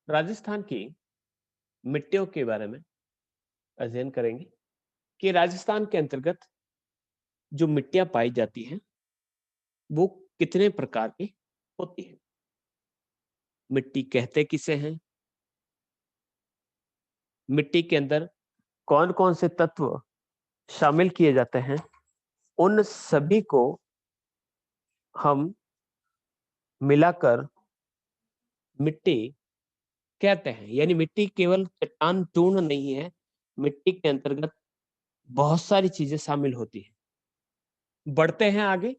राजस्थान की मिट्टियों के बारे में अध्ययन करेंगे कि राजस्थान के अंतर्गत जो मिट्टियां पाई जाती हैं वो कितने प्रकार की होती हैं। मिट्टी कहते किसे हैं, मिट्टी के अंदर कौन कौन से तत्व शामिल किए जाते हैं, उन सभी को हम मिलाकर मिट्टी कहते हैं। यानी मिट्टी केवल चट्टान चूर्ण नहीं है, मिट्टी के अंतर्गत बहुत सारी चीजें शामिल होती हैं। बढ़ते हैं आगे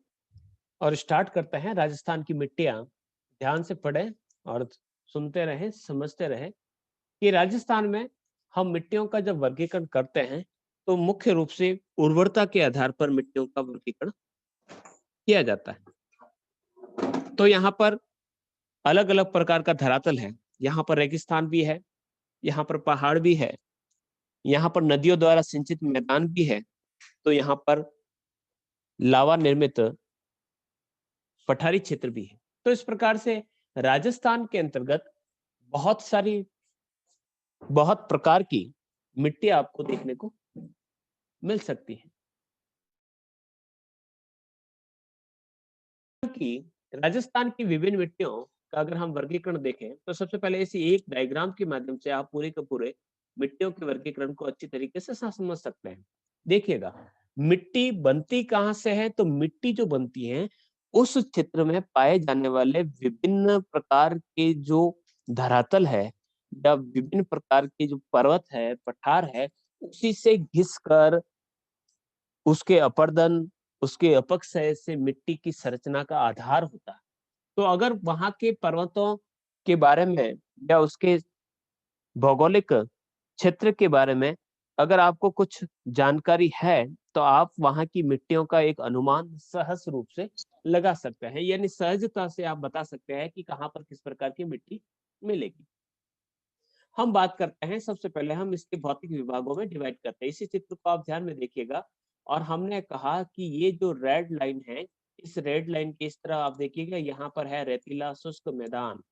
और स्टार्ट करते हैं। राजस्थान की मिट्टियां ध्यान से पढ़ें और सुनते रहें, समझते रहें कि राजस्थान में हम मिट्टियों का जब वर्गीकरण करते हैं तो मुख्य रूप से उर्वरता के आधार पर मिट्टियों का वर्गीकरण किया जाता है। तो यहाँ पर अलग अलग प्रकार का धरातल है। यहाँ पर रेगिस्तान भी है, यहाँ पर पहाड़ भी है, यहाँ पर नदियों द्वारा सिंचित मैदान भी है, तो यहाँ पर लावा निर्मित पठारी क्षेत्र भी है। तो इस प्रकार से राजस्थान के अंतर्गत बहुत प्रकार की मिट्टी आपको देखने को मिल सकती है। कि राजस्थान की विभिन्न मिट्टियों का अगर हम वर्गीकरण देखें तो सबसे पहले इसी एक डायग्राम के माध्यम से आप पूरे के पूरे मिट्टियों के वर्गीकरण को अच्छी तरीके से समझ सकते हैं। देखिएगा, मिट्टी बनती कहाँ से है? तो मिट्टी जो बनती है उस क्षेत्र में पाए जाने वाले विभिन्न प्रकार के जो धरातल है या विभिन्न प्रकार के जो पर्वत है, पठार है, उसी से घिस कर उसके अपर्दन, उसके अपक्षय से मिट्टी की संरचना का आधार होता है। तो अगर वहाँ के पर्वतों के बारे में या उसके भौगोलिक क्षेत्र के बारे में अगर आपको कुछ जानकारी है, तो आप वहाँ की मिट्टियों का एक अनुमान सहज रूप से लगा सकते हैं। यानी सहजता से आप बता सकते हैं कि कहाँ पर किस प्रकार की मिट्टी मिलेगी। हम बात करते हैं, सबसे पहले हम इसके भौतिक विभागों में डिवाइड करते हैं। इसी चित्र को आप ध्यान में देखिएगा और हमने कहा कि ये जो रेड लाइन है, इस रेड लाइन के इस तरह आप देखिएगा, यहाँ पर है रेतीला शुष्क मैदान,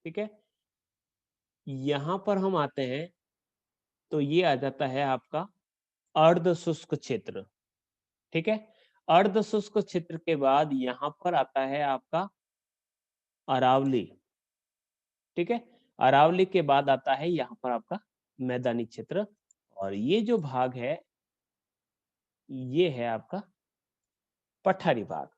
ठीक है? यहाँ पर हम आते हैं तो ये आ जाता है आपका अर्ध शुष्क क्षेत्र, ठीक है? अर्ध शुष्क क्षेत्र के बाद यहाँ पर आता है आपका अरावली, ठीक है? अरावली के बाद आता है यहाँ पर आपका मैदानी क्षेत्र और ये जो भाग है ये है आपका पठारी भाग,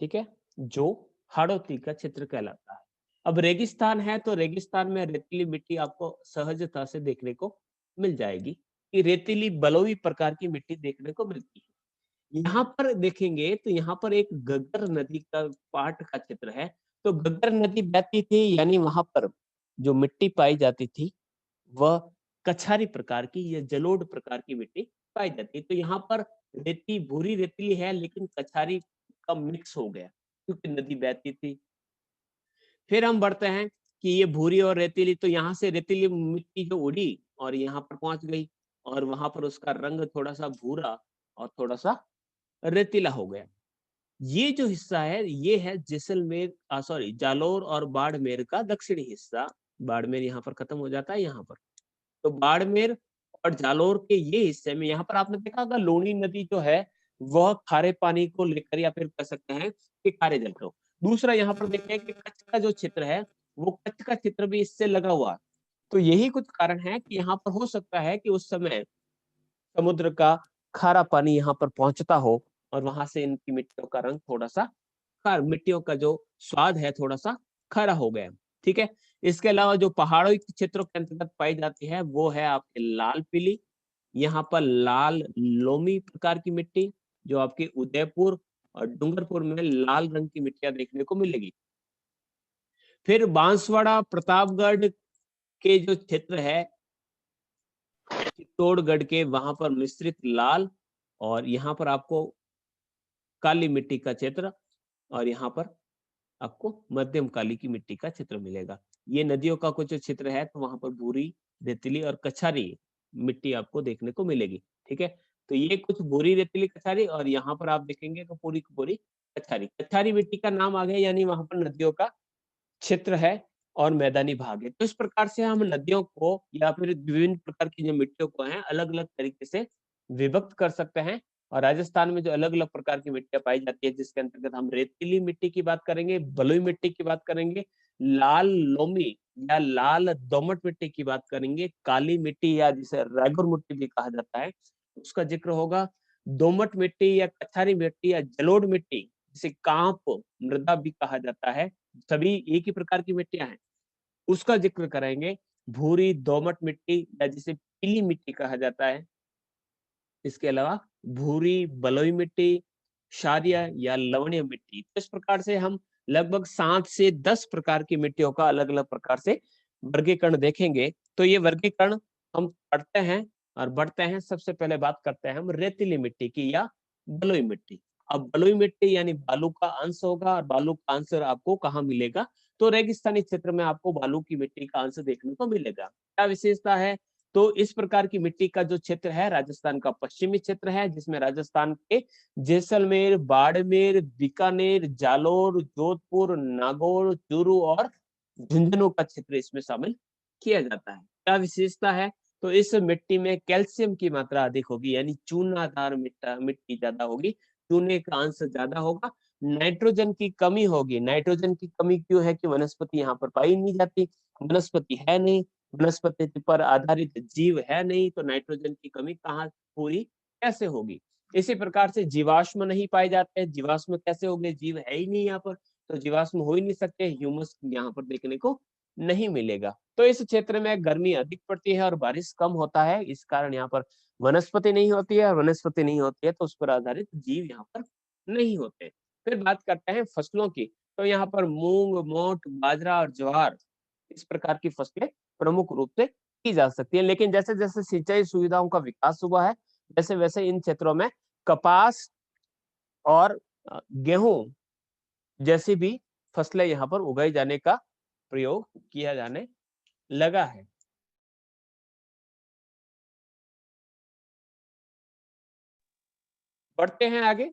ठीक है? जो हाड़ौती का क्षेत्र कहलाता है। अब रेगिस्तान है तो रेगिस्तान में रेतीली मिट्टी आपको सहजता से देखने को मिल जाएगी कि रेतीली बलुई प्रकार की मिट्टी देखने को मिलती है। यहाँ पर देखेंगे तो यहाँ पर एक गग्गर नदी का पाट का चित्र है। तो गग्गर नदी बहती थी यानी वहां पर जो मिट्टी पाई जाती थी वह कछारी प्रकार की या जलोढ़ प्रकार की मिट्टी पाई जाती है। तो यहाँ पर रेती भूरी रेतीली है लेकिन कछारी का मिक्स हो गया क्योंकि नदी बहती थी। फिर हम बढ़ते हैं कि ये भूरी और रेतीली, तो यहाँ से रेतीली मिट्टी जो उड़ी और यहाँ पर पहुंच गई और वहां पर उसका रंग थोड़ा सा भूरा और थोड़ा सा रेतीला हो गया। ये जो हिस्सा है ये है जैसलमेर सॉरी जालोर और बाड़मेर का दक्षिणी हिस्सा। बाड़मेर यहाँ पर खत्म हो जाता है यहाँ पर। तो बाड़मेर और जालोर के ये हिस्से में यहाँ पर आपने देखा होगा लूनी नदी जो है वह खारे पानी को लेकर या फिर कह सकते हैं कि खारे जल को। दूसरा यहाँ पर देखिए कि कच्छ का जो क्षेत्र है वो कच्छ का क्षेत्र भी इससे लगा हुआ है। तो यही कुछ कारण है कि यहाँ पर हो सकता है कि उस समय समुद्र का खारा पानी यहाँ पर पहुंचता हो और वहां से इनकी मिट्टियों का रंग थोड़ा सा खार मिट्टियों का जो स्वाद है थोड़ा सा खारा हो गया, ठीक है? इसके अलावा जो पहाड़ी क्षेत्रों के अंतर्गत पाई जाती है वो है आपके लाल पीली, यहाँ पर लाल लोमी प्रकार की मिट्टी जो आपके उदयपुर और डूंगरपुर में लाल रंग की मिट्टियां देखने को मिलेगी। फिर बांसवाड़ा प्रतापगढ़ के जो क्षेत्र है चित्तौड़गढ़ के वहां पर मिश्रित लाल और यहाँ पर आपको काली मिट्टी का क्षेत्र और यहाँ पर आपको मध्यम काली की मिट्टी का क्षेत्र मिलेगा। ये नदियों का कुछ क्षेत्र है तो वहां पर भूरी, रेतीली और कछारी मिट्टी आपको देखने को मिलेगी, ठीक है? तो ये कुछ भूरी, रेतीली, कछारी और यहाँ पर आप देखेंगे तो पूरी की पूरी कछारी। कछारी मिट्टी का नाम आ गया यानी वहां पर नदियों का क्षेत्र है और मैदानी भाग है। तो इस प्रकार से हम नदियों को या फिर विभिन्न प्रकार की जो मिट्टियों को हैं, अलग-अलग तरीके से विभक्त कर सकते हैं। और राजस्थान में जो अलग-अलग प्रकार की मिट्टियाँ पाई जाती है, जिसके अंतर्गत हम रेतीली मिट्टी की बात करेंगे, बलुई मिट्टी की बात करेंगे, लाल लोमी या लाल दोमट मिट्टी की बात करेंगे, काली मिट्टी या जिसे रेगुर मिट्टी भी कहा जाता है, उसका ज़िक्र होगा। दोमट मिट्टी या कछारी मिट्टी या जलोढ़ मिट्टी, जिसे कांप मृदा भी कहा जाता है, सभी एक ही प्रकार की मिट्टियाँ हैं। उसका ज़िक्र करेंगे। भूरी दोमट मिट्टी या जिसे पीली मिट्टी कहा जाता है। इसके अलावा भूरी, बलुई मिट्टी, क्षारीय या लवणीय मिट्टी। तो इस प्रकार से हम लगभग 7 से 10 प्रकार की मिट्टियों का अलग-अलग प्रकार से वर्गीकरण देखेंगे। तो ये वर्गीकरण हम पढ़ते हैं और बढ़ते हैं। सबसे पहले बात करते हैं हम रेतीली मिट्टी की या बलुई मिट्टी। अब बलुई मिट्टी यानी बालू का अंश होगा और बालू का अंश आपको कहाँ मिलेगा? तो रेगिस्तानी क्षेत्र में आपको बालू की मिट्टी का अंश देखने को मिलेगा। क्या विशेषता है? तो इस प्रकार की मिट्टी का जो क्षेत्र है राजस्थान का पश्चिमी क्षेत्र है, जिसमें राजस्थान के जैसलमेर, बाड़मेर, बीकानेर, जालोर, जोधपुर, नागौर, चूरू और झुंझुनू का क्षेत्र इसमें शामिल किया जाता है। क्या विशेषता है? तो इस मिट्टी में कैल्शियम की मात्रा अधिक होगी, यानी चूनादार मिट्टी ज्यादा होगी, चूने का अंश ज्यादा होगा। नाइट्रोजन की कमी होगी। नाइट्रोजन की कमी क्यों है? कि वनस्पति यहाँ पर पाई नहीं जाती, वनस्पति है नहीं, वनस्पति पर आधारित जीव है नहीं, तो नाइट्रोजन की कमी कहाँ पूरी कैसे होगी? इसी प्रकार से जीवाश्म नहीं पाए जाते हैं। जीवाश्म कैसे होंगे? जीव है ही नहीं यहाँ पर, तो जीवाश्म हो ही नहीं सकते। ह्यूमस यहाँ पर देखने को नहीं मिलेगा। तो इस क्षेत्र में गर्मी अधिक पड़ती है और बारिश कम होता है। इस कारण यहाँ पर वनस्पति नहीं होती है, और वनस्पति नहीं होती है तो उस पर आधारित जीव यहाँ पर नहीं होते। फिर बात करते हैं फसलों की। तो यहाँ पर मूंग, मोठ, बाजरा और ज्वार इस प्रकार की फसलें प्रमुख रूप से की जा सकती है। लेकिन जैसे-जैसे सिंचाई सुविधाओं का विकास हुआ है, वैसे-वैसे इन क्षेत्रों में कपास और गेहूँ जैसी भी फसलें यहाँ पर उगाई जाने का प्रयोग किया जाने लगा है। बढ़ते हैं आगे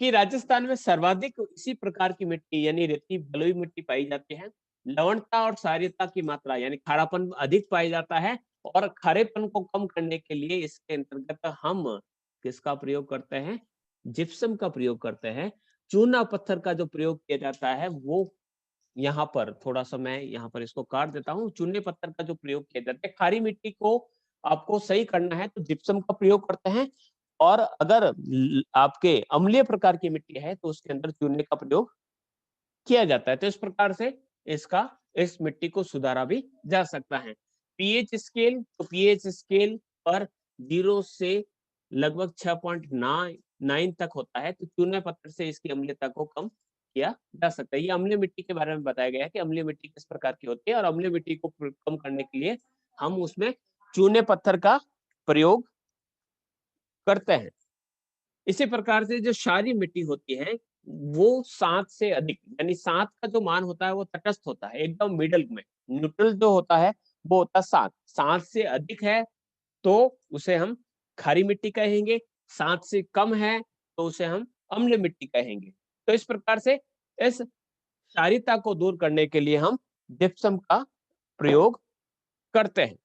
कि राजस्थान में सर्वाधिक इसी प्रकार की मिट्टी यानी रेती बलुई मिट्टी पाई जाती है। लवणता और क्षारीयता की मात्रा यानी खारापन अधिक पाया जाता है, और खारेपन को कम करने के लिए इसके अंतर्गत हम किसका प्रयोग करते हैं? जिप्सम का प्रयोग करते हैं। चूना पत्थर का जो प्रयोग किया जाता है वो यहाँ पर थोड़ा-सा मैं यहाँ पर इसको काट देता हूँ। चूने पत्थर का जो प्रयोग किया जाता है, खारी मिट्टी को आपको सही करना है तो जिप्सम का प्रयोग करते हैं, और अगर आपके अम्लीय प्रकार की मिट्टी है तो उसके अंदर चूने का प्रयोग किया जाता है। तो इस प्रकार से इसका इस मिट्टी को सुधारा भी जा सकता है। पीएच स्केल, तो पीएच स्केल पर 0 से लगभग 6.9 तक होता है, तो चूने पत्थर से इसकी अम्लीयता को कम किया जा सकता है। ये अम्लीय मिट्टी के बारे में बताया गया है कि अम्लीय मिट्टी किस प्रकार की होती है, और अम्लीय मिट्टी को कम करने के लिए हम उसमें चूने पत्थर का प्रयोग करते हैं। इसी प्रकार से जो क्षारीय मिट्टी होती है, वो 7 से अधिक यानी 7 का जो मान होता है वो तटस्थ होता है, एकदम मिडल में। न्यूट्रल जो होता है वो होता है 7। 7 से अधिक है तो उसे हम खारी मिट्टी कहेंगे, 7 से कम है तो उसे हम अम्ल मिट्टी कहेंगे। तो इस प्रकार से इस क्षारीयता को दूर करने के लिए हम जिप्सम का प्रयोग करते हैं।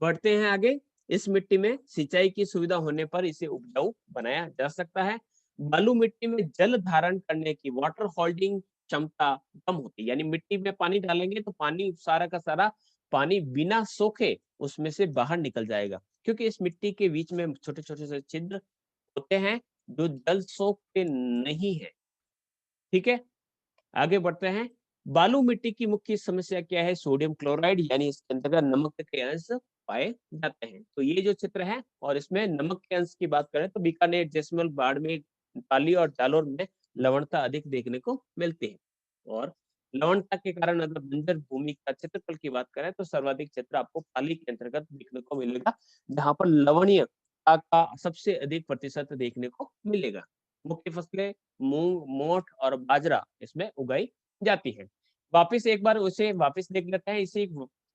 बढ़ते हैं आगे। इस मिट्टी में सिंचाई की सुविधा होने पर इसे उपजाऊ बनाया जा सकता है। बालू मिट्टी में जल धारण करने की वाटर होल्डिंग क्षमता कम होती है, यानी मिट्टी में पानी डालेंगे तो पानी सारा का सारा पानी बिना सोखे उसमें से बाहर निकल जाएगा, क्योंकि इस मिट्टी के बीच में छोटे-छोटे से छिद्र होते हैं जो जल सोखते नहीं है। ठीक है? आगे बढ़ते हैं। बालू मिट्टी की मुख्य समस्या क्या है? सोडियम क्लोराइड यानी इसके अंतर्गत नमक के अंश पाए जाते हैं। तो ये जो चित्र है और इसमें नमक के अंश की बात करें तो बीकानेर, जैसलमेर, बाड़मेर, पाली और जालोर में लवणता अधिक देखने को मिलती है। और लवणता के कारण अगर बंजर भूमि का क्षेत्रफल की बात करें तो सर्वाधिक क्षेत्र आपको पाली के अंतर्गत देखने को मिलेगा, जहाँ पर लवणीयता का सबसे अधिक प्रतिशत देखने को मिलेगा। मुख्य फसलें मूंग, मोठ और बाजरा इसमें उगाई जाती है। वापिस एक बार उसे वापिस देख लेते हैं इसी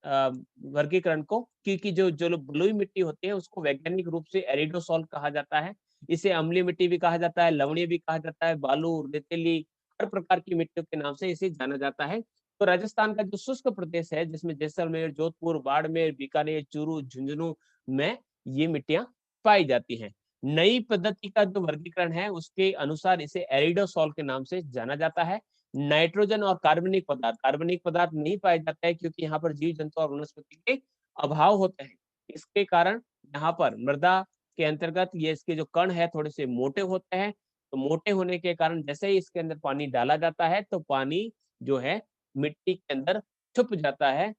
अ, वर्गीकरण को, क्योंकि जो बलुई मिट्टी होती है उसको वैज्ञानिक रूप से एरिडोसॉल कहा जाता है। इसे अम्लीय मिट्टी भी कहा जाता है, लवणीय भी कहा जाता है, बालू, रेतीली, हर प्रकार की मिट्टियों के नाम से इसे जाना जाता है। तो राजस्थान का जो शुष्क प्रदेश है, जिसमें जैसलमेर, जोधपुर, बाड़मेर, बीकानेर, चूरू, झुंझुनू में ये मिट्टियाँ पाई जाती हैं। नई पद्धति का जो वर्गीकरण है, उसके अनुसार इसे एरिडोसॉल के नाम से जाना जाता है। नाइट्रोजन और कार्बनिक पदार्थ नहीं पाए जाते हैं क्योंकि यहाँ पर जीव-जंतु और वनस्पति के अभाव होते हैं। इसके कारण यहाँ पर मृदा के अंतर्गत ये इसके जो कण है थोड़े-से मोटे होते हैं, तो मोटे होने के कारण जैसे ही इसके अंदर पानी डाला जाता है, तो पानी जो है मिट्टी के अंदर छुप जाता है,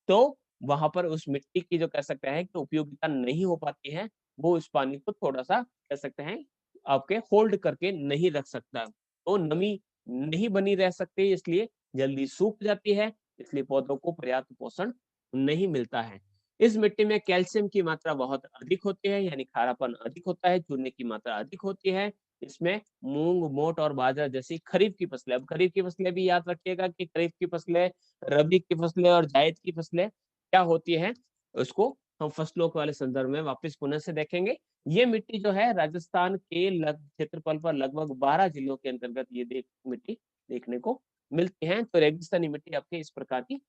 तो वहाँ पर उस मिट्टी की जो कह सकते हैं कि उपयोगिता नहीं हो पाती है, वो उस पानी को थोड़ा-सा कह सकते हैं आपके होल्ड करके नहीं रख सकता। तो नमी नहीं बनी रह सकती इसलिए जल्दी सूख जाती है, इसलिए पौधों को पर्याप्त पोषण नहीं मिलता है। इस मिट्टी में कैल्शियम की मात्रा बहुत अधिक होती है, यानी खारापन अधिक होता है, चूने की मात्रा अधिक होती है। इसमें मूंग, मोट और बाजरा जैसी खरीफ की फसलें, अब खरीफ की फसलें भी याद रखिएगा कि खरीफ की फसलें, रबी की फसलें और जायद की फसलें क्या होती हैं, उसको हम फसलों के वाले संदर्भ में वापस पुनः से देखेंगे। ये मिट्टी जो है राजस्थान के क्षेत्रफल पर लगभग 12 जिलों के अंतर्गत ये मिट्टी देखने को मिलती है। तो रेगिस्तानी मिट्टी आपके इस प्रकार की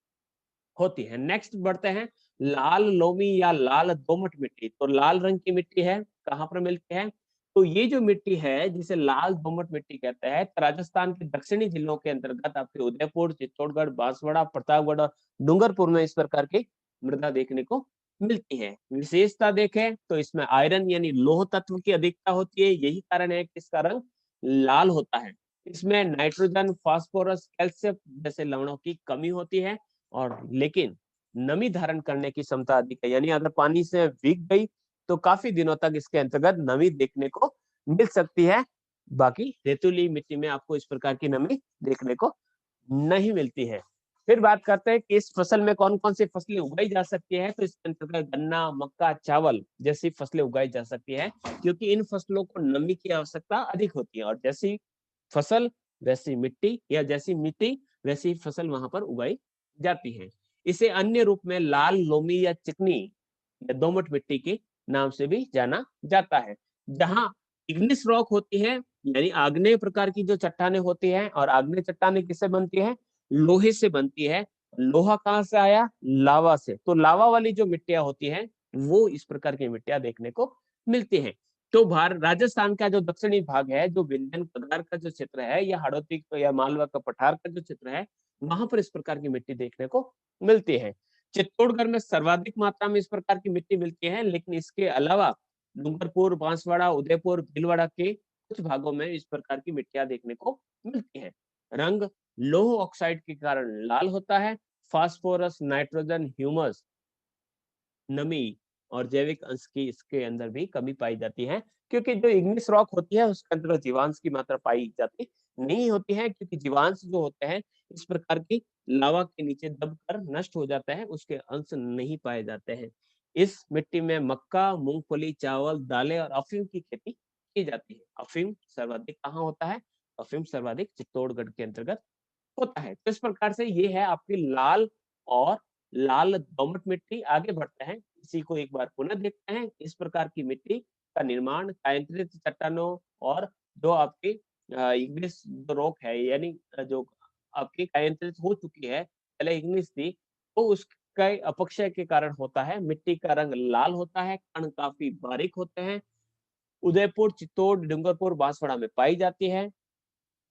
होती है। नेक्स्ट बढ़ते हैं, लाल लोमी या लाल दोमट मिट्टी। तो लाल रंग की मिट्टी है, कहाँ पर मिलती है? तो ये जो मिट्टी है, जिसे लाल दोमट मिट्टी कहते हैं, तो राजस्थान के दक्षिणी जिलों के अंतर्गत आपके उदयपुर, चित्तौड़गढ़, बांसवाड़ा, प्रतापगढ़ और डूंगरपुर में इस प्रकार की मृदा देखने को मिलती है। विशेषता देखें तो इसमें आयरन यानी लौह तत्व की अधिकता होती है, यही कारण है कि इसका रंग लाल होता है। इसमें नाइट्रोजन, फास्फोरस, कैल्शियम जैसे लवणों की कमी होती है और लेकिन नमी धारण करने की क्षमता अधिक है, यानी अगर पानी से भीग गई तो काफी दिनों तक इसके अंतर्गत नमी देखने को मिल सकती है। बाकी रेतीली मिट्टी में आपको इस प्रकार की नमी देखने को नहीं मिलती है। फिर बात करते हैं कि इस फसल में कौन-कौन सी फसलें उगाई जा सकती है, तो इसके अंतर्गत गन्ना, मक्का, चावल जैसी फसलें उगाई जा सकती है, क्योंकि इन फसलों को नमी की आवश्यकता अधिक होती है और जैसी फसल वैसी मिट्टी या जैसी मिट्टी वैसी फसल वहां पर उगाई जाती है। इसे अन्य रूप में लाल लोमी या चिकनी या दोमट मिट्टी के नाम से भी जाना जाता है। जहां इग्निस रॉक होती है, यानी आग्नेय प्रकार की जो चट्टानें होती हैं और आग्नेय चट्टानें किससे बनती है? लोहे से बनती है। लोहा कहाँ से आया? लावा से। तो लावा वाली जो मिट्टियां होती हैं, वो इस प्रकार की मिट्टियां देखने को मिलती हैं। तो राजस्थान का जो दक्षिणी भाग है, जो विंध्यन कगार का जो क्षेत्र है या हाड़ौती या मालवा का पठार का जो क्षेत्र है, वहां पर इस प्रकार की मिट्टी देखने को मिलती है। चित्तौड़गढ़ में सर्वाधिक मात्रा में इस प्रकार की मिट्टी मिलती है, लेकिन इसके अलावा डूंगरपुर, बांसवाड़ा, उदयपुर, भीलवाड़ा के कुछ भागों में इस प्रकार की मिट्टियां देखने को मिलती है। रंग लौह ऑक्साइड के कारण लाल होता है। फास्फोरस, नाइट्रोजन, ह्यूमस, नमी और जैविक अंश की इसके अंदर भी कमी पाई जाती है, क्योंकि जो इग्निस रॉक होती है उसके अंदर जीवांश की मात्रा पाई जाती नहीं होती है, क्योंकि जीवांश जो होते हैं इस प्रकार की लावा के नीचे दबकर नष्ट हो जाता है, उसके अंश नहीं पाए जाते हैं। इस मिट्टी में मक्का, मूंगफली, चावल, दालें और अफीम की खेती की जाती है। अफीम सर्वाधिक कहाँ होता है? अफीम सर्वाधिक चित्तौड़गढ़ के अंतर्गत होता है। तो इस प्रकार से ये है आपकी लाल और लाल दोमट मिट्टी। आगे बढ़ते हैं, इसी को एक बार पुनः देखते हैं। इस प्रकार की मिट्टी का निर्माण कायंत्रित चट्टानों और जो आपकी इग्निस जो रॉक है, यानी जो आपकी कायंत्रित हो चुकी है, पहले इग्निस थी, तो उसके अपक्षय के कारण होता है। मिट्टी का रंग लाल होता है, कण काफी बारीक होते हैं। उदयपुर, चित्तौड़, डूंगरपुर, बांसवाड़ा में पाई जाती है।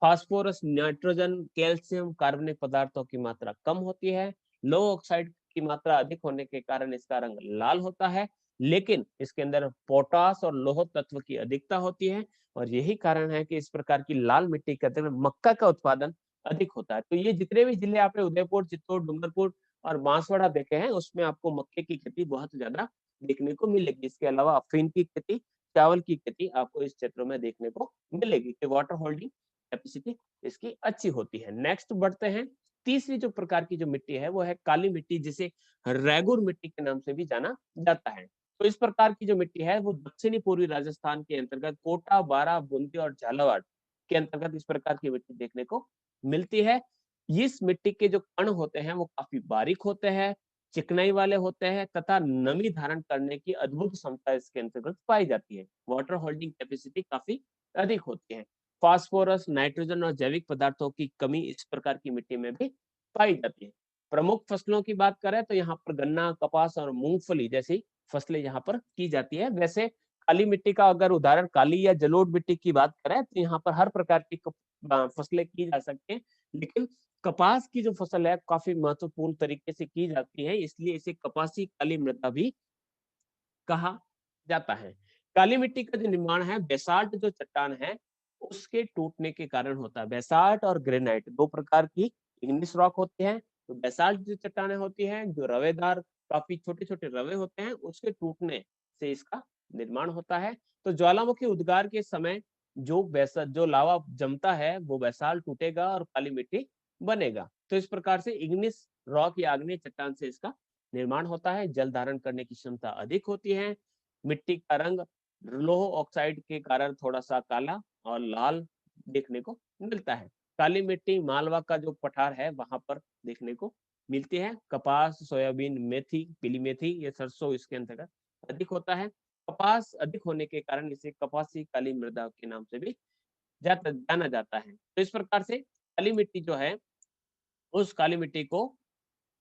फास्फोरस, नाइट्रोजन, कैल्शियम, कार्बनिक पदार्थों की मात्रा कम होती है। लो ऑक्साइड की मात्रा अधिक होने के कारण इसका रंग लाल होता है, लेकिन इसके अंदर पोटास और लौह तत्व की अधिकता होती है और यही कारण है कि इस प्रकार की लाल मिट्टी के अंदर मक्का का उत्पादन अधिक होता है। तो ये जितने भी जिले आपने उदयपुर, चित्तौड़, डूंगरपुर और बांसवाड़ा देखे हैं, उसमें आपको मक्के की खेती बहुत ज्यादा देखने को मिलेगी। इसके अलावा अफीम की खेती, चावल की खेती आपको इस क्षेत्रों में देखने को मिलेगी कि वाटर होल्डिंग कैपेसिटी इसकी अच्छी होती है। नेक्स्ट बढ़ते हैं, तीसरी जो प्रकार की जो मिट्टी है वो है काली मिट्टी, जिसे रेगुर मिट्टी के नाम से भी जाना जाता है। तो इस प्रकार की जो मिट्टी है वो दक्षिणी पूर्वी राजस्थान के अंतर्गत कोटा, बारा, बूंदी और झालावाड़ के अंतर्गत इस प्रकार की मिट्टी देखने को मिलती है। इस मिट्टी के जो कण होते हैं वो काफी बारीक होते हैं, चिकनाई वाले होते हैं तथा नमी धारण करने की अद्भुत क्षमता इसके अंतर्गत पाई जाती है। वाटर होल्डिंग कैपेसिटी काफी अधिक होती है। फास्फोरस, नाइट्रोजन और जैविक पदार्थों की कमी इस प्रकार की मिट्टी में भी पाई जाती है। प्रमुख फसलों की बात करें तो यहाँ पर गन्ना, कपास और मूंगफली जैसी फसलें यहाँ पर की जाती है। वैसे काली मिट्टी का अगर उदाहरण काली या जलोढ़ मिट्टी की बात करें तो यहाँ पर हर प्रकार की फसलें की जा सकती हैं। लेकिन कपास की जो फसल है काफी महत्वपूर्ण तरीके से की जाती है, इसलिए इसे कपासी काली मृदा भी कहा जाता है। काली मिट्टी का जो निर्माण है बेसाल्ट जो चट्टान है उसके टूटने के कारण होता है। बेसाल्ट और ग्रेनाइट 2 प्रकार की इग्निस रॉक होती है। तो बेसाल्ट जो चट्टानें होती हैं जो रवेदार काफी छोटे-छोटे रवे होते हैं उसके टूटने से इसका निर्माण होता है। तो ज्वालामुखी उद्गार के समय जो लावा जमता है वो बेसाल्ट टूटेगा और काली मिट्टी बनेगा। तो इस प्रकार से इग्निस रॉक या आग्नेय चट्टान से इसका निर्माण होता है। जल धारण करने की क्षमता अधिक होती है। मिट्टी का रंग लौह ऑक्साइड के कारण थोड़ा-सा काला और लाल देखने को मिलता है। काली मिट्टी मालवा का जो पठार है वहाँ पर देखने को मिलती है। कपास, सोयाबीन, मेथी, पीली मेथी ये सरसों इसके अंतर्गत अधिक होता है। कपास अधिक होने के कारण इसे कपासी काली मृदा के नाम से भी जाना जाता है। तो इस प्रकार से काली मिट्टी जो है उस काली मिट्टी को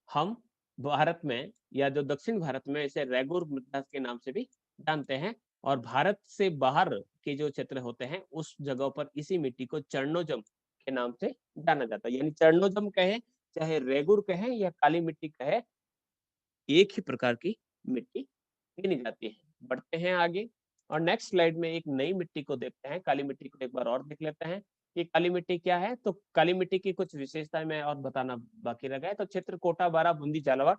हम भारत में या जो दक्षिण भारत में इसे रैगुर मृदा के नाम से भी जानते हैं और भारत से बाहर के जो क्षेत्र होते हैं उस जगहों पर इसी मिट्टी को चर्नोजम के नाम से जाना जाता है। यानी चर्नोजम कहे चाहे रेगुर कहे या काली मिट्टी कहे एक ही प्रकार की मिट्टी गिनी जाती है। बढ़ते हैं आगे और नेक्स्ट स्लाइड में एक नई मिट्टी को देखते हैं। काली मिट्टी को एक बार और देख लेते हैं कि काली मिट्टी क्या है। तो काली मिट्टी की कुछ विशेषताएं मैं और बताना बाकी रह गया है। तो क्षेत्र कोटा, बारा, बूंदी, झालावाड़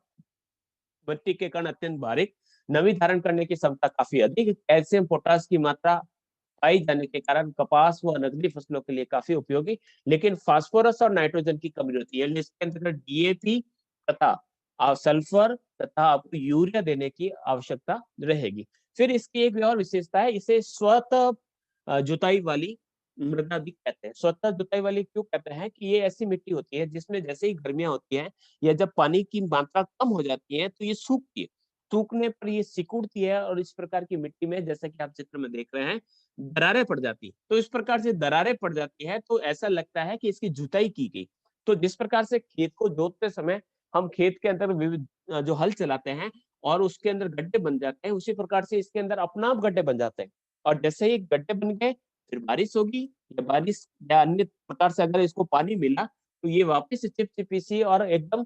मिट्टी के कण अत्यंत बारीक, नमी धारण करने की क्षमता काफी अधिक, कैल्शियम पोटास की मात्रा पाई जाने के कारण कपास व नकदी फसलों के लिए काफी उपयोगी, लेकिन फास्फोरस और नाइट्रोजन की कमी होती है। इसके अंतर्गत डीएपी तथा सल्फर तथा आपको यूरिया देने की आवश्यकता रहेगी। फिर इसकी एक और विशेषता है, इसे स्वतः जुताई वाली मृदा भी कहते हैं। स्वतः जुताई वाली क्यों कहते हैं कि ये ऐसी मिट्टी होती है जिसमें जैसे ही गर्मियां होती हैं या जब पानी की मात्रा कम हो जाती है तो ये सूखती है। सूखने पर ये सिकुड़ती है और इस प्रकार की मिट्टी में जैसा कि आप चित्र में देख रहे हैं दरारें पड़ जाती है। तो इस प्रकार से दरारें पड़ जाती है तो ऐसा लगता है कि इसकी जुताई की गई। तो जिस प्रकार से खेत को जोतते समय हम खेत के अंदर विविध जो हल चलाते हैं और उसके अंदर गड्ढे बन जाते हैं, उसी प्रकार से इसके अंदर अपना आप गड्ढे बन जाते हैं। और जैसे ही गड्ढे बन गए फिर बारिश होगी या बारिश या अन्य प्रकार से अगर इसको पानी मिला तो ये वापस से चिपचिपी सी और एकदम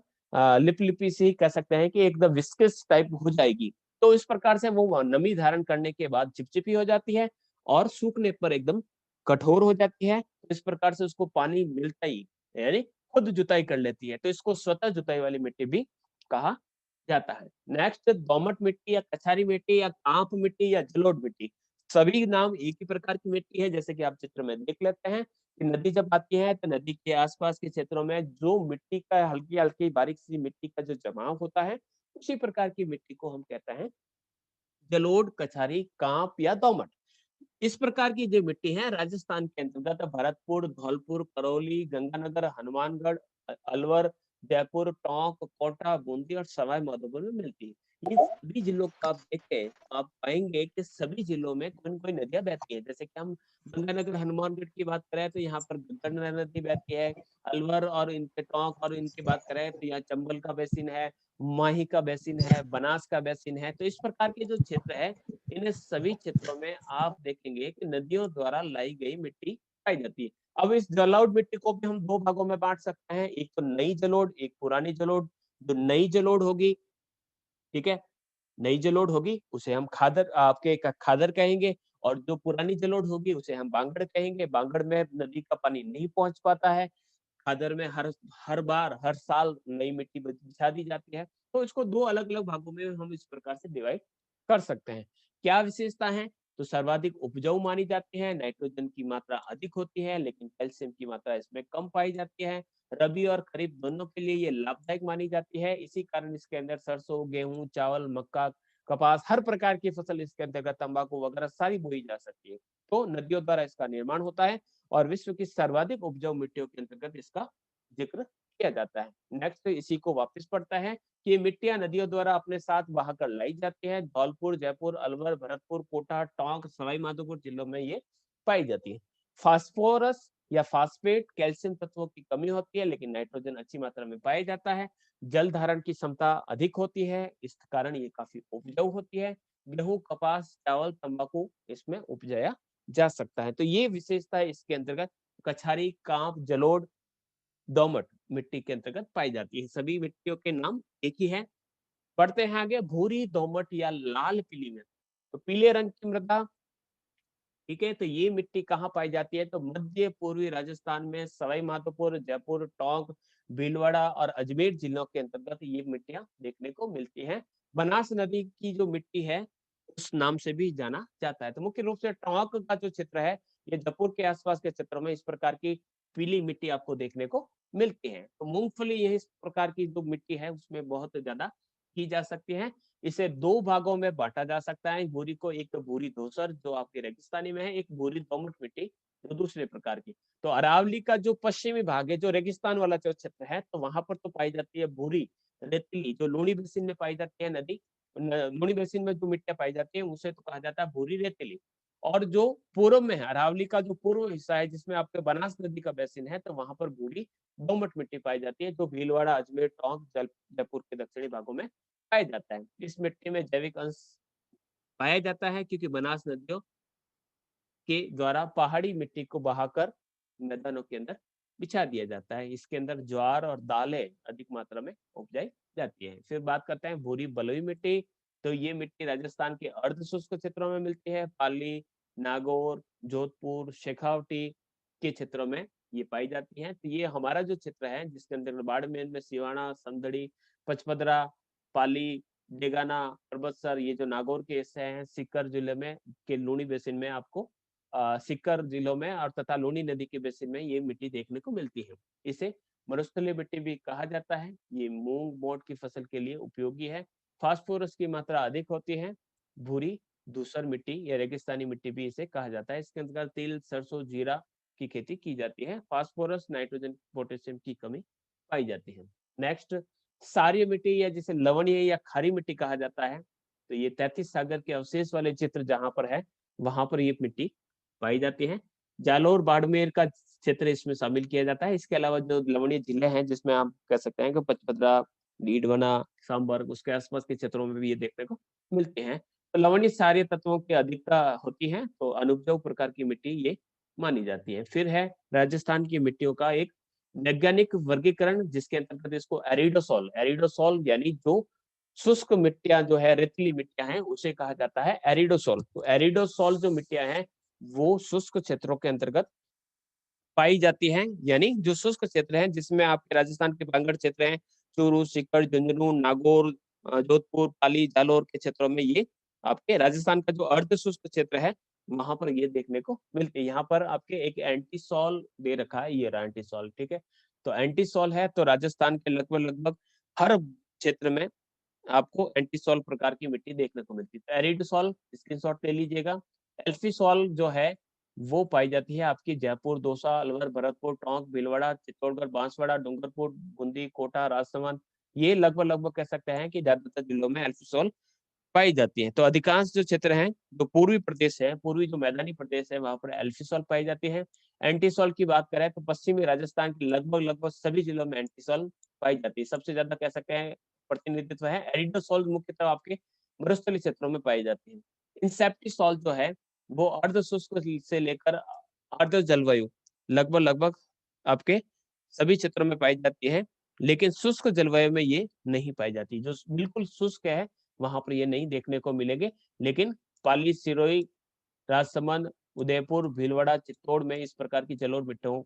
लिपलिपी सी कह सकते हैं कि एकदम विस्कस टाइप हो जाएगी। तो इस प्रकार से वो नमी धारण करने के बाद चिपचिपी हो जाती है और सूखने पर एकदम कठोर हो जाती है। तो इस प्रकार से उसको पानी मिलता ही यानी खुद जुताई कर लेती है। तो इसको स्वतः जुताई वाली मिट्टी भी कहा जाता है। नेक्स्ट दोमट मिट्टी या कछारी मिट्टी या कांप मिट्टी या जलोढ़ मिट्टी, सभी नाम एक ही प्रकार की मिट्टी है जैसे कि आप चित्र में देख लेते हैं कि नदी जब आती है तो नदी के आसपास के क्षेत्रों में जो मिट्टी का हल्की-हल्की बारीक सी मिट्टी का जो जमाव होता है, उसी प्रकार की मिट्टी को हम कहते हैं जलोढ़, कछारी, कांप या दोमट। इस प्रकार की जो मिट्टी है राजस्थान के अंतर्गत भरतपुर, धौलपुर, करौली, गंगानगर, हनुमानगढ़, अलवर, जयपुर, टोंक, कोटा, बूंदी और सवाई माधोपुर में मिलती है। ये सभी जिलों को आप देखें तो आप पाएंगे कि सभी जिलों में कोई न कोई नदियां बहती है। जैसे कि हम गंगानगर हनुमानगढ़ की बात करें तो यहाँ पर गंगा नदी बहती है। अलवर और इनके टोंक और इनकी बात करें तो यहाँ चंबल का बेसिन है, माही का बेसिन है, बनास का बेसिन है। तो इस प्रकार के जो क्षेत्र है इन सभी क्षेत्रों में आप देखेंगे कि नदियों द्वारा लाई गई मिट्टी पाई जाती है। अब इस जलोढ़ मिट्टी को भी हम 2 भागों में बाँट सकते हैं, एक तो नई जलोढ़, एक पुरानी जलोढ़। जो नई जलोढ़ होगी, ठीक है? नई जलोढ़ होगी उसे हम खादर कहेंगे और जो पुरानी जलोढ़ होगी उसे हम बांगड़ कहेंगे। बांगड़ में नदी का पानी नहीं पहुँच पाता है। खादर में हर हर बार, हर साल नई मिट्टी बिछा दी जाती है। तो इसको 2 अलग-अलग भागों में हम इस प्रकार से डिवाइड कर सकते हैं। क्या विशेषता है? तो सर्वाधिक उपजाऊ मानी जाती है, नाइट्रोजन की मात्रा अधिक होती है, लेकिन कैल्शियम की मात्रा इसमें कम पाई जाती है। रबी और खरीफ दोनों के लिए ये लाभदायक मानी जाती है। इसी कारण इसके अंदर सरसों, गेहूँ, चावल, मक्का, कपास हर प्रकार की फसल इसके अंतर्गत तंबाकू वगैरह सारी बोई जा सकती है। तो नदियों द्वारा इसका निर्माण होता है और विश्व की सर्वाधिक उपजाऊ मिट्टियों के अंतर्गत इसका जिक्र किया जाता है। नेक्स्ट इसी को वापस पढ़ता है कि ये मिट्टियां नदियों द्वारा अपने साथ बहाकर लाई जाती है। धौलपुर, जयपुर, अलवर, भरतपुर, कोटा, टोंक, सवाई माधोपुर जिलों में ये पाई जाती है। फास्फोरस या फास्फेट, कैल्शियम तत्वों की कमी होती है, लेकिन नाइट्रोजन अच्छी मात्रा में पाया जाता है। जल धारण की क्षमता अधिक होती है, इस कारण ये काफी उपजाऊ होती है। गेहूं, कपास, चावल, तंबाकू इसमें उपजाया जा सकता है। तो ये विशेषता है इसके अंतर्गत। कछारी, कांप, जलोढ़, दोमट मिट्टी के अंतर्गत पाई जाती है। सभी मिट्टियों के नाम एक ही है। बढ़ते हैं आगे, भूरी, दोमट या लाल पीली मिट्टी। तो पीले रंग की मृदा, ठीक है, तो ये मिट्टी कहाँ पाई जाती है? तो मध्य पूर्वी राजस्थान में सवाई माधोपुर, जयपुर, टोंक, भीलवाड़ा और अजमेर जिलों के अंतर्गत ये मिट्टियां देखने को मिलती हैं। बनास नदी की जो मिट्टी है उस नाम से भी जाना जाता है। तो मुख्य रूप से टोंक का जो क्षेत्र है, ये जयपुर के आसपास के क्षेत्रों में इस प्रकार की पीली मिट्टी आपको देखने को मिलती है। तो मूंगफली यही इस प्रकार की जो मिट्टी है उसमें बहुत ज्यादा की जा सकती है। इसे 2 भागों में बाँटा जा सकता है। भूरी को, एक तो भूरी धूसर जो आपके रेगिस्तानी में है, एक भूरी दोमट मिट्टी जो दूसरे प्रकार की। तो अरावली का जो पश्चिमी भाग है, जो रेगिस्तान वाला जो क्षेत्र है, तो वहाँ पर तो पाई जाती है भूरी रेतीली, जो लूणी बेसिन में पाई जाती है नदी न लूणी बेसिन में जो मिट्टियाँ पाई जाती है, उसे तो कहा जाता है भूरी रेतीली। और जो पूर्व में है, अरावली का जो पूर्व हिस्सा है, जिसमें आपके बनास नदी का बेसिन है, तो वहाँ पर भूरी दोमट मिट्टी पाई जाती है, जो भीलवाड़ा, अजमेर, टोंक, जयपुर के दक्षिणी भागों में पाया जाता है। इस मिट्टी में जैविक अंश पाया जाता है क्योंकि बनास नदियों के द्वारा पहाड़ी मिट्टी को बहाकर मैदानों के अंदर बिछा दिया जाता है। इसके अंदर ज्वार और दालें अधिक मात्रा में उपजाई जाती है। फिर बात करते हैं भूरी बलुई मिट्टी। तो ये मिट्टी राजस्थान के अर्ध शुष्क क्षेत्रों में मिलती है। पाली, नागौर, जोधपुर, शेखावटी के क्षेत्रों में ये पाई जाती है। तो ये हमारा जो क्षेत्र है जिसके अंदर बाड़मेर में सिवाना, समदड़ी, पचपदरा, पाली, डेगाना, परबतसर, ये जो नागौर के हिस्से हैं, सीकर जिले में के लूणी बेसिन में आपको सीकर जिलों में और तथा लूनी नदी के बेसिन में ये मिट्टी देखने को मिलती है। इसे मरुस्थलीय मिट्टी भी कहा जाता है। ये मूंग, मोठ की फसल के लिए उपयोगी है। फास्फोरस की मात्रा अधिक होती है। भूरी धूसर मिट्टी या रेगिस्तानी मिट्टी भी इसे कहा जाता है। इसके अंतर्गत तिल, सरसों, जीरा की खेती की जाती है। फास्फोरस, नाइट्रोजन, पोटेशियम की कमी पाई जाती है। नेक्स्ट, सारी मिट्टी या जिसे लवणीय या खारी मिट्टी कहा जाता है। तो ये 33 सागर के अवशेष वाले चित्र जहां पर है, वहां पर ये मिट्टी पाई जाती हैं। जालोर, बाड़मेर का क्षेत्र इसमें शामिल किया जाता है। इसके अलावा जो लवणीय जिले हैं जिसमें आप कह सकते हैं कि पचपदरा, डीडवाना, सांबर, उसके आसपास के क्षेत्रों में भी ये देखने को मिलते हैं। तो लवणीय क्षारीय तत्वों की अधिकता होती है, तो अनुपजाऊ प्रकार की मिट्टी ये मानी जाती है। फिर है राजस्थान की मिट्टियों का एक वैज्ञानिक वर्गीकरण जिसके अंतर्गत इसको एरिडोसॉल एरिडोसॉल यानी जो शुष्क मिट्टियां जो है, रेतीली मिट्टियां हैं, उसे कहा जाता है एरिडोसॉल। तो एरिडोसॉल जो मिट्टियां हैं वो शुष्क क्षेत्रों के अंतर्गत पाई जाती हैं। यानी जो शुष्क क्षेत्र है जिसमें आपके राजस्थान के बांगड़ क्षेत्र हैं, चूरू, सीकर, झुंझुनू, नागौर, जोधपुर, पाली, जालौर के क्षेत्रों में ये आपके राजस्थान का जो अर्ध शुष्क क्षेत्र है वहां पर ये देखने को मिलती है। यहाँ पर आपके एक एंटीसॉल दे रखा है, ये रहा एंटीसॉल, ठीक है। तो एंटीसॉल है, तो राजस्थान के लगभग लगभग हर क्षेत्र में आपको एंटीसॉल प्रकार की मिट्टी देखने को मिलती है। तो एरिडोसॉल स्क्रीनशॉट ले लीजिएगा। एल्फीसॉल जो है वो पाई जाती है आपकी जयपुर, दौसा, अलवर, भरतपुर, टोंक, भीलवाड़ा, चित्तौड़गढ़, बांसवाड़ा, डूंगरपुर, बूंदी, कोटा, राजसमंद। ये लगभग लगभग कह सकते हैं कि ज्यादातर जिलों में एल्फीसॉल पाई जाती है। तो अधिकांश जो क्षेत्र हैं, जो पूर्वी प्रदेश है, पूर्वी जो मैदानी प्रदेश है, वहां पर एल्फीसॉल पाई जाती है। एंटीसॉल की बात करें तो पश्चिमी राजस्थान के लगभग लगभग सभी जिलों में एंटीसॉल पाई जाती है। सबसे ज्यादा कह सकते हैं प्रतिनिधित्व है एरिडोसॉल, मुख्यतः आपके मरुस्थलीय क्षेत्रों में पाई जाती है। इंसेप्टिसॉल जो है वो अर्ध शुष्क से लेकर अर्ध जलवायु लगभग लगभग आपके सभी क्षेत्रों में पाई जाती है, लेकिन शुष्क जलवायु में ये नहीं पाई जाती। जो बिल्कुल शुष्क है वहां पर ये नहीं देखने को मिलेंगे, लेकिन पाली, सिरोही, राजसमंद, उदयपुर, भीलवाड़ा, चित्तौड़ में इस प्रकार की जलोढ़ मिट्टियों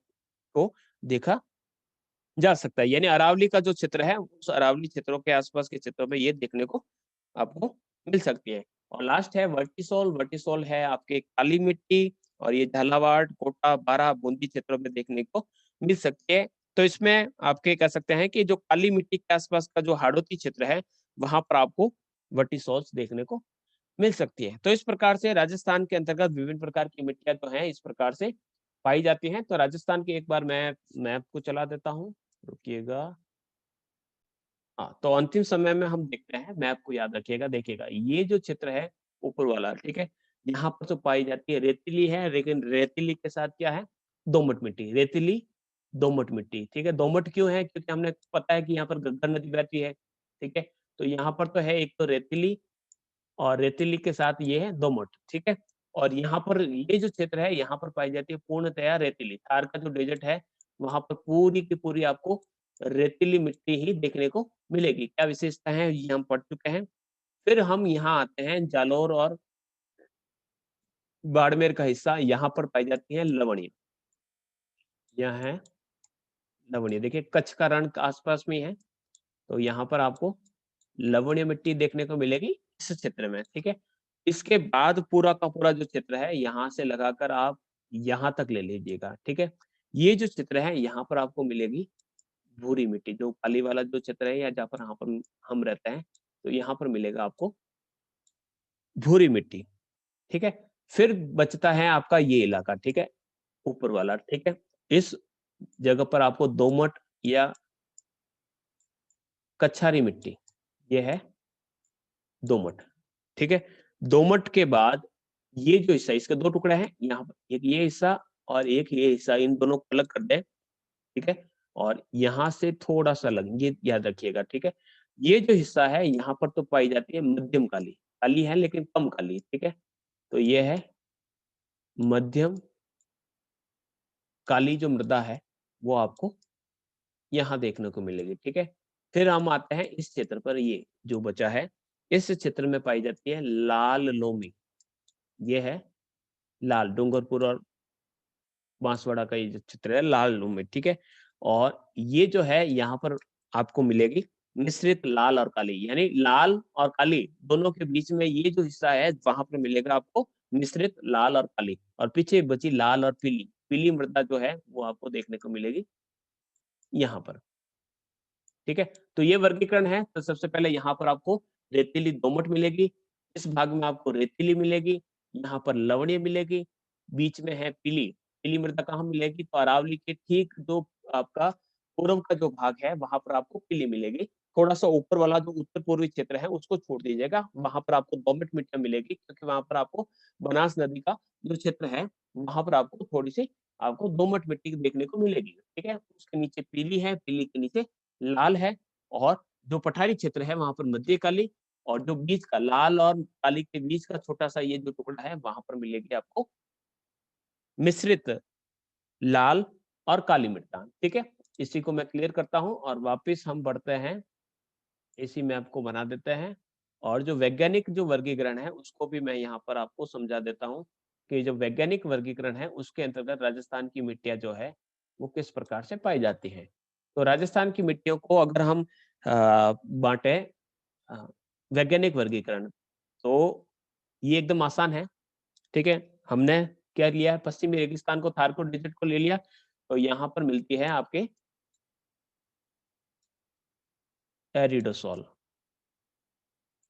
को देखा जा सकता है। यानी अरावली का जो क्षेत्र है उस अरावली क्षेत्रों के आसपास के क्षेत्रों में ये देखने को आपको मिल सकती है। और लास्ट है वर्टिसोल। वर्टिसोल है आपके काली मिट्टी और ये झालावाड़, कोटा, बारां, बूंदी क्षेत्रों में देखने को मिल सकती है। तो इसमें आपके कह सकते हैं कि जो काली मिट्टी के आसपास का जो हाड़ौती क्षेत्र है वहां पर आपको वर्टिसोल्स देखने को मिल सकती है। तो इस प्रकार से राजस्थान के अंतर्गत विभिन्न प्रकार की मिट्टियां जो हैं इस प्रकार से पाई जाती हैं। तो राजस्थान की एक बार मैं मैप को चला देता हूँ, रुकिएगा। हाँ, तो अंतिम समय में हम देखते हैं, मैप को याद रखिएगा। देखिएगा ये जो क्षेत्र है ऊपर वाला, ठीक है, यहाँ पर जो पाई जाती है रेतीली है, लेकिन रेतीली के साथ क्या है, दोमट मिट्टी, रेतीली दोमट मिट्टी, ठीक है। दोमट क्यों है? क्योंकि हमने पता है कि यहाँ पर गंगा नदी बहती है, ठीक है। तो यहाँ पर तो है एक तो रेतीली और रेतीली के साथ ये है दोमट, ठीक है। और यहाँ पर ये जो क्षेत्र है, यहाँ पर पाई जाती है पूर्णतया रेतीली। थार का जो डेजर्ट है, वहाँ पर पूरी की पूरी आपको रेतीली मिट्टी ही देखने को मिलेगी। क्या विशेषता है, ये हम पढ़ चुके हैं। फिर हम यहाँ आते हैं जालौर और बाड़मेर का हिस्सा, यहाँ पर पाई जाती है लवणीय। यह है लवणीय, देखिए कच्छ का रण आस-पास में ही है, तो यहाँ पर आपको लवणीय मिट्टी देखने को मिलेगी इस क्षेत्र में, ठीक है। इसके बाद पूरा का पूरा जो क्षेत्र है, यहाँ से लगाकर आप यहाँ तक ले लीजिएगा, ठीक है। ये जो क्षेत्र है, यहाँ पर आपको मिलेगी भूरी मिट्टी, जो काली वाला जो क्षेत्र है या जहाँ पर यहाँ पर हम रहते हैं, तो यहाँ पर मिलेगा आपको भूरी मिट्टी, ठीक है। फिर बचता है आपका ये इलाका, ठीक है, ऊपर वाला, ठीक है। इस जगह पर आपको दोमट या कछारी मिट्टी, ये है दोमट, ठीक है। दोमट के बाद ये जो हिस्सा, इसके 2 टुकड़े हैं, यहाँ पर एक ये हिस्सा और एक ये हिस्सा, इन दोनों को अलग कर दें, ठीक है। और यहाँ से थोड़ा-सा अलग, ये याद रखिएगा, ठीक है। ये जो हिस्सा है, यहाँ पर तो पाई जाती है मध्यम काली, काली है लेकिन कम काली, ठीक है। तो ये है मध्यम काली जो मृदा है, वो आपको यहाँ देखने को मिलेगी, ठीक है। फिर हम आते हैं इस क्षेत्र पर, ये जो बचा है, इस क्षेत्र में पाई जाती है लाल लोमी। ये है लाल, डूंगरपुर और बांसवाड़ा का ये जो क्षेत्र है, लाल लोमी, ठीक है। और ये जो है, यहाँ पर आपको मिलेगी मिश्रित लाल और काली, यानी लाल और काली दोनों के बीच में ये जो हिस्सा है, वहां पर मिलेगा आपको मिश्रित लाल और काली। और पीछे बची लाल और पीली, पीली मृदा जो है, वो आपको देखने को मिलेगी यहाँ पर, ठीक है। तो ये वर्गीकरण है। तो सबसे पहले यहाँ पर आपको रेतीली दोमट मिलेगी, इस भाग में आपको रेतीली मिलेगी, यहाँ पर लवणीय मिलेगी, बीच में है पीली। पीली मृदा कहाँ मिलेगी? तो अरावली के ठीक जो आपका पूर्व का जो भाग है, वहां पर आपको पीली मिलेगी। थोड़ा सा ऊपर वाला जो उत्तर पूर्वी क्षेत्र है, उसको छोड़ दीजिएगा, वहां पर आपको दोमट मिट्टी मिलेगी, क्योंकि वहां पर आपको बनास नदी का जो क्षेत्र है, वहां पर आपको थोड़ी सी आपको दोमट मिट्टी देखने को मिलेगी, ठीक है। उसके नीचे पीली है, पीली के नीचे लाल है, और जो पठारी क्षेत्र है, वहाँ पर मध्य काली, और जो बीच का लाल और काली के बीच का छोटा-सा ये जो टुकड़ा है, वहाँ पर मिलेगी आपको मिश्रित लाल और काली मृदा, ठीक है। इसी को मैं क्लियर करता हूँ और वापस हम बढ़ते हैं, इसी मैप को बना देते हैं, और जो वैज्ञानिक जो वर्गीकरण है, उसको भी मैं यहाँ पर आपको समझा देता हूँ कि जो वैज्ञानिक वर्गीकरण है, उसके अंतर्गत राजस्थान की मिट्टियाँ जो है, वो किस प्रकार से पाई जाती हैं। तो राजस्थान की मिट्टियों को अगर हम बाँटे अ, वैज्ञानिक वर्गीकरण, तो ये एकदम आसान है, ठीक है। हमने क्या लिया है, पश्चिमी रेगिस्तान को, थार को, डेजर्ट को ले लिया, तो यहाँ पर मिलती है आपके एरिडोसॉल,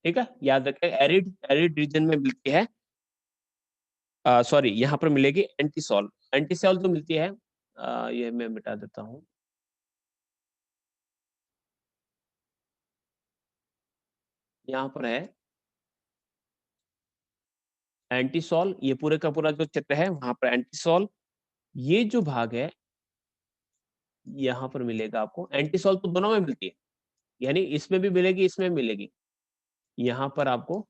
ठीक है। याद रखें, एरिड एरिड रीजन में मिलती है, सॉरी, यहाँ पर मिलेगी एंटीसॉल। एंटीसॉल जो मिलती है, ये मैं मिटा देता हूँ। यहाँ पर है एंटीसॉल, ये पूरे का पूरा जो क्षेत्र है, वहाँ पर एंटीसॉल। ये जो भाग है, यहाँ पर मिलेगा आपको एंटीसॉल, तो दोनों में मिलती है, यानी इसमें भी मिलेगी, इसमें भी मिलेगी। यहाँ पर आपको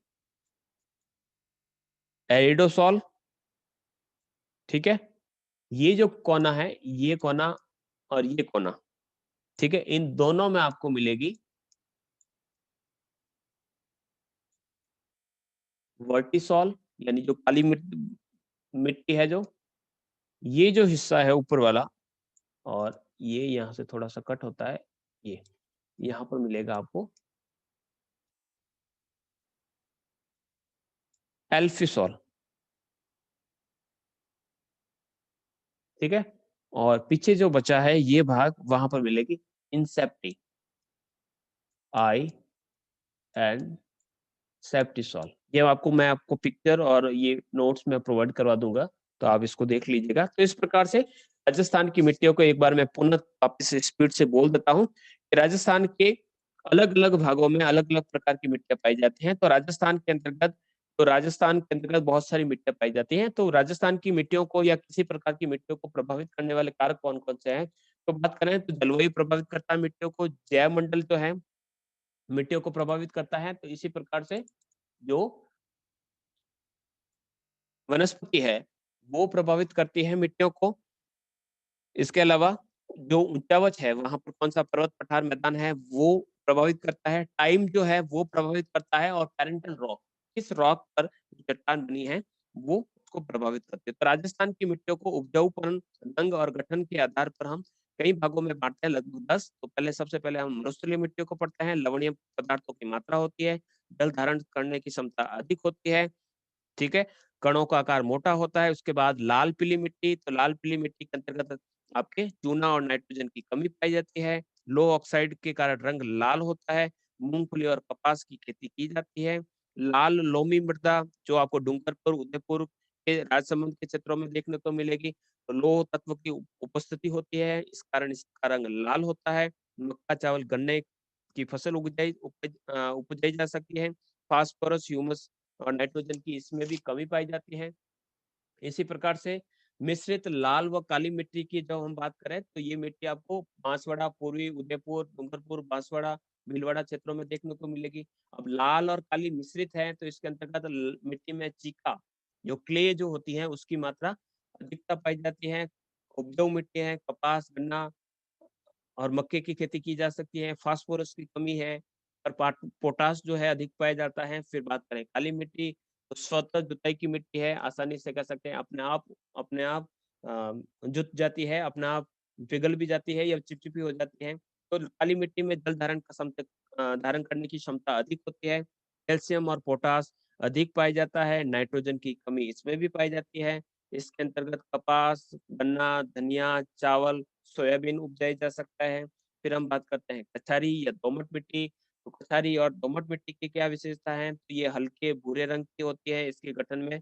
एरिडोसॉल, ठीक है। ये जो कोना है, ये कोना और ये कोना, ठीक है, इन दोनों में आपको मिलेगी वर्टिसॉल, यानी जो काली मिट्टी है, जो ये जो हिस्सा है ऊपर वाला, और ये यहाँ से थोड़ा सा कट होता है, ये यहाँ पर मिलेगा आपको एल्फिसॉल, ठीक है। और पीछे जो बचा है ये भाग, वहां पर मिलेगी इंसेप्टी, आई एंड सेप्टिसॉल। ये आपको, मैं आपको पिक्चर और ये नोट्स में प्रोवाइड करवा दूंगा, तो आप इसको देख लीजिएगा। तो इस प्रकार से राजस्थान की मिट्टियों को एक बार मैं पुनः वापस स्पीड से बोल देता हूँ कि राजस्थान के अलग अलग भागों में अलग अलग प्रकार की मिट्टियां पाई जाती हैं। तो राजस्थान के अंतर्गत तो राजस्थान के अंतर्गत बहुत सारी मिट्टियाँ पाई जाती हैं, तो राजस्थान की मिट्टियों को या किसी प्रकार की मिट्टियों को प्रभावित करने वाले कारक कौन-कौन से हैं? तो बात करें तो जलवायु प्रभावित करता है मिट्टियों को, जैवमंडल जो है, मिट्टियों को प्रभावित करता है, तो इसी प्रकार से जो वनस्पति है, वो प्रभावित करती है मिट्टियों को। इसके अलावा जो ऊँचावच है, वहाँ पर कौन-सा पर्वत, पठार, मैदान है, वो प्रभावित करता है। टाइम जो है, वो प्रभावित करता है और पैरेंटल रॉक, किस रॉक पर चट्टान बनी है, वो उसको प्रभावित करती है। तो राजस्थान की मिट्टियों को उपजाऊपन, रंग और गठन के आधार पर हम कई भागों में बाँटते हैं, लगभग 10। तो पहले सबसे पहले हम मरुस्थलीय मिट्टियों को पढ़ते हैं, लवणीय पदार्थों की मात्रा होती है, जल धारण करने की क्षमता अधिक होती है। ठीक है? कणों का आकार मोटा होता है, उसके बाद लाल पीली मिट्टी, तो लाल पीली मिट्टी के अंतर्गत आपके चूना और नाइट्रोजन की कमी पाई जाती है। लो ऑक्साइड के कारण रंग लाल होता है, मूँगफली और कपास की खेती की जाती है। लाल लोमी मृदा जो आपको डूंगरपुर, उदयपुर के राजसमंद के क्षेत्रों में देखने को मिलेगी, तो लौह तत्व की उपस्थिति होती है, इस कारण इसका रंग लाल होता है। मक्का, चावल, गन्ने की फसल उपजाई जा सकती है। फास्फोरस, ह्यूमस और नाइट्रोजन की इसमें भी कमी पाई जाती है। इसी प्रकार से मिश्रित लाल व काली मिट्टी की जब हम बात करें तो ये मिट्टी आपको बांसवाड़ा, पूर्वी उदयपुर, डूंगरपुर, बांसवाड़ा, भीलवाड़ा क्षेत्रों में देखने को मिलेगी। अब लाल और काली मिश्रित है तो इसके अंतर्गत मिट्टी में चीका जो क्ले जो होती है उसकी मात्रा अधिकता पाई जाती है। उपजाऊ मिट्टी है, कपास, गन्ना और मक्के की खेती की जा सकती है, फास्फोरस की कमी है और पोटाश जो है अधिक पाया जाता है। फिर बात करें काली मिट्टी, तो स्वतः जुताई की मिट्टी है, आसानी से कह सकते हैं अपने आप जुत जाती है, अपने आप पिघल भी जाती है या चिपचिपी हो जाती है। तो काली मिट्टी में जल धारण करने की क्षमता अधिक होती है, कैल्शियम और पोटाश अधिक पाया जाता है, नाइट्रोजन की कमी इसमें भी पाई जाती है। इसके अंतर्गत कपास, गन्ना, धनिया, चावल, सोयाबीन उपजाई जा सकता है। फिर हम बात करते हैं कछारी या दोमट मिट्टी, तो कछारी और दोमट मिट्टी की क्या विशेषता है? तो ये हल्के भूरे रंग की होती है, इसके गठन में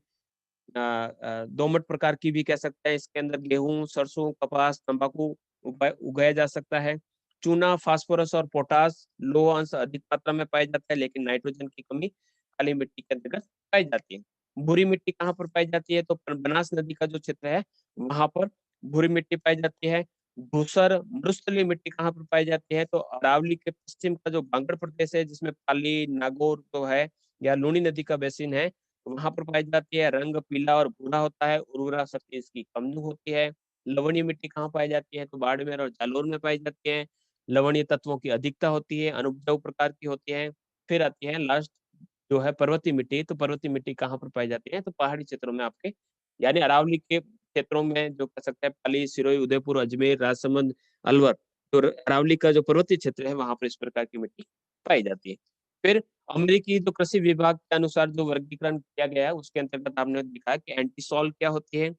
दोमट प्रकार की भी कह सकते हैं, इसके अंदर गेहूँ, सरसों, कपास, तंबाकू उगाया जा सकता है। चूना, फास्फोरस और पोटाश लौह अंश अधिक मात्रा में पाया जाता है, लेकिन नाइट्रोजन की कमी काली मिट्टी के अंतर्गत पाई जाती है। भूरी मिट्टी कहाँ पर पाई जाती है? तो बनास नदी का जो क्षेत्र है, वहाँ पर भूरी मिट्टी पाई जाती है। धूसर मरुस्थलीय मिट्टी कहाँ पर पाई जाती है? तो अरावली के पश्चिम का जो बांगड़ प्रदेश है, जिसमें पाली, नागौर जो है या लूनी नदी का बेसिन है, वहाँ पर पाई जाती है। रंग पीला और भूरा होता है, उर्वरा शक्ति इसकी कम होती है। लवणीय मिट्टी कहाँ पाई जाती है? तो बाड़मेर और जालोर में पाई जाती है। लवणीय तत्वों की अधिकता होती है, अनुपजाऊ प्रकार की होती है। फिर आती है लास्ट जो है पर्वतीय मिट्टी, तो पर्वतीय मिट्टी कहाँ पर पाई जाती है? तो पहाड़ी क्षेत्रों में आपके यानी अरावली के क्षेत्रों में जो कह सकते हैं पाली, सिरोही, उदयपुर, अजमेर, राजसमंद, अलवर, तो अरावली का जो पर्वतीय क्षेत्र है, वहाँ पर इस प्रकार की मिट्टी पाई जाती है। फिर अमेरिकी जो कृषि विभाग के अनुसार जो वर्गीकरण किया गया है, उसके अंतर्गत आपने देखा कि एंटीसॉल क्या होती है?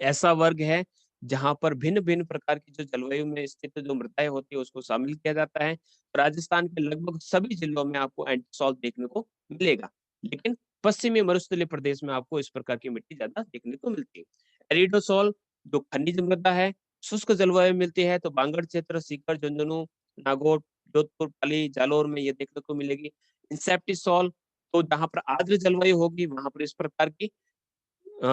ऐसा वर्ग है, जहाँ पर भिन्न-भिन्न प्रकार की जो जलवायु में स्थित जो मृदाएँ होती है, उसको शामिल किया जाता है। राजस्थान के लगभग सभी जिलों में आपको एंटीसॉल देखने को मिलेगा, लेकिन पश्चिमी मरुस्थलीय प्रदेश में आपको इस प्रकार की मिट्टी ज़्यादा देखने को मिलती है। एरिडोसॉल जो खनिज मृदा है, शुष्क जलवायु में मिलती है, तो बांगड़ क्षेत्र, सीकर, झुंझुनू, नागौर, जोधपुर, पाली, जालौर में ये देखने को मिलेगी। इंसेप्टिसॉल तो जहाँ पर आर्द्र जलवायु होगी, वहाँ पर इस प्रकार की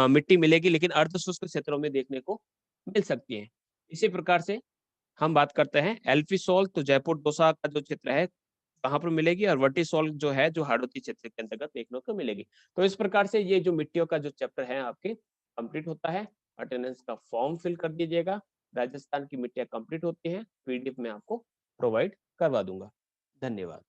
मिट्टी मिलेगी, लेकिन अर्धशुष्क क्षेत्रों में देखने को मिल सकती है। इसी प्रकार से हम बात करते हैं एल्फीसॉल, तो जयपुर दौसा का जो क्षेत्र है, वहाँ पर मिलेगी और वर्टिसॉल जो है, जो हाड़ौती क्षेत्र के अंतर्गत देखने को मिलेगी। तो इस प्रकार से ये जो मिट्टियों का जो चैप्टर है आपके कंप्लीट होता है। अटेंडेंस का फॉर्म फिल कर दीजिएगा। राजस्थान की मिट्टियाँ कंप्लीट होती हैं, पीडीएफ में आपको प्रोवाइड करवा दूँगा। धन्यवाद।